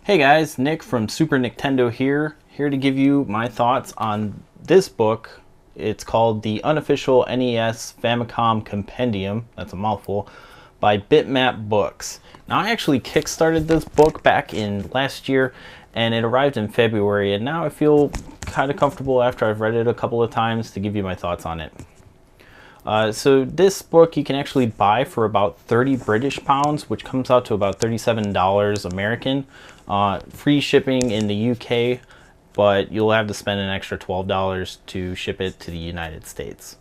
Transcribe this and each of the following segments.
Hey guys, Nick from Super Nintendo here to give you my thoughts on this book. It's called The Unofficial NES Famicom Compendium, that's a mouthful, by Bitmap Books. Now I actually kickstarted this book back in last year and it arrived in February, and now I feel kind of comfortable after I've read it a couple of times to give you my thoughts on it. So this book you can actually buy for about 30 British pounds, which comes out to about $37 American. Free shipping in the UK, but you'll have to spend an extra $12 to ship it to the United States.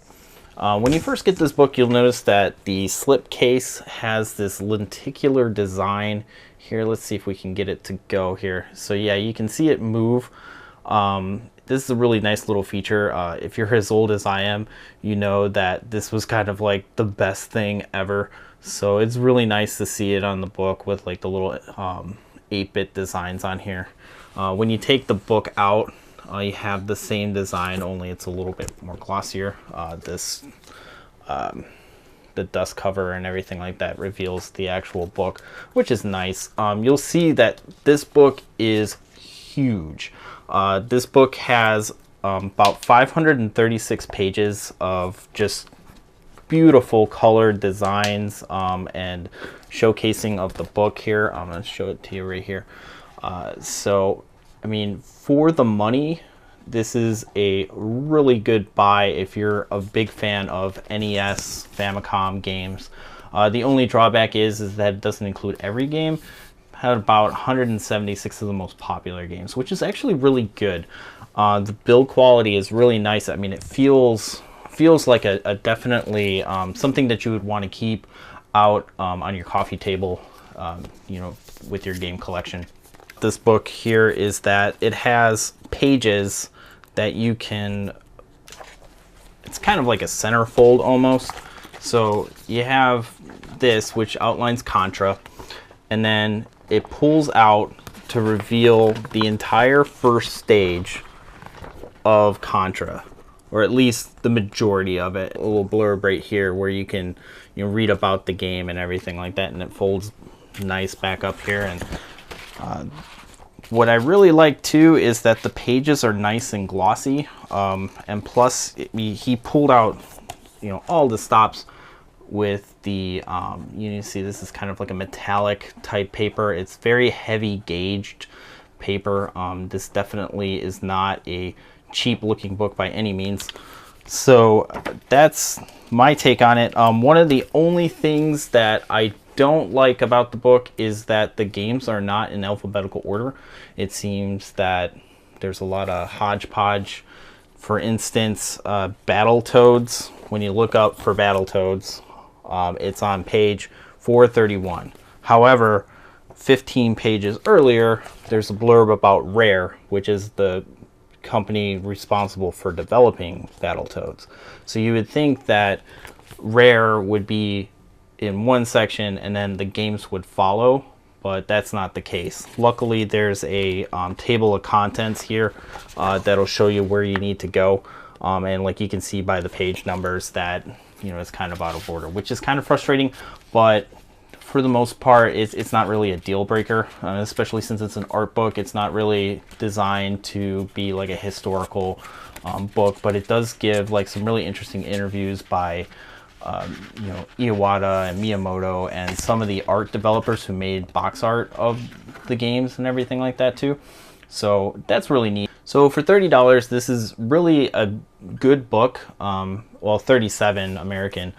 When you first get this book, you'll notice that the slipcase has this lenticular design. Here, let's see if we can get it to go here. So yeah, you can see it move. This is a really nice little feature. If you're as old as I am, you know that this was kind of like the best thing ever. So it's really nice to see it on the book with like the little 8-bit designs on here. When you take the book out, you have the same design, only it's a little bit more glossier. The dust cover and everything like that reveals the actual book, which is nice. You'll see that this book is huge. This book has about 536 pages of just beautiful colored designs and showcasing of the book here. I'm going to show it to you right here. So, I mean, for the money, this is a really good buy if you're a big fan of NES, Famicom games. The only drawback is that it doesn't include every game. Had about 176 of the most popular games, which is actually really good. The build quality is really nice. I mean, it feels like a definitely something that you would want to keep out on your coffee table, you know, with your game collection. This book here is that it has pages that you can, it's kind of like a centerfold almost. So you have this, which outlines Contra, and then it pulls out to reveal the entire first stage of Contra, or at least the majority of it. A little blurb right here where you can, you know, read about the game and everything like that, and it folds nice back up here. And what I really like too is that the pages are nice and glossy, and plus he pulled out, you know, all the stops with the you can see this is kind of like a metallic type paper. It's very heavy gauged paper. This definitely is not a cheap looking book by any means. So that's my take on it. One of the only things that I don't like about the book is that the games are not in alphabetical order. It seems that there's a lot of hodgepodge. For instance, Battletoads, when you look up for Battletoads, it's on page 431. However, 15 pages earlier, there's a blurb about Rare, which is the company responsible for developing Battletoads. So you would think that Rare would be in one section and then the games would follow, but that's not the case. Luckily, there's a table of contents here that'll show you where you need to go. And like you can see by the page numbers that, you know, it's kind of out of order, which is kind of frustrating, but for the most part, it's not really a deal breaker, especially since it's an art book. It's not really designed to be like a historical book, but it does give like some really interesting interviews by you know, Iwata and Miyamoto and some of the art developers who made box art of the games and everything like that too. So that's really neat. So for $30, this is really a good book. Well, 37 American.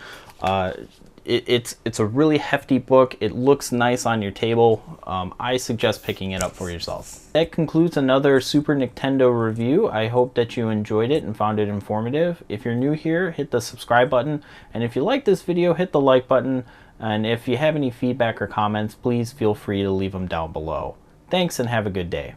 It's a really hefty book. It looks nice on your table. I suggest picking it up for yourself. That concludes another Super Nintendo review. I hope that you enjoyed it and found it informative. If you're new here, hit the subscribe button. And if you like this video, hit the like button. And if you have any feedback or comments, please feel free to leave them down below. Thanks and have a good day.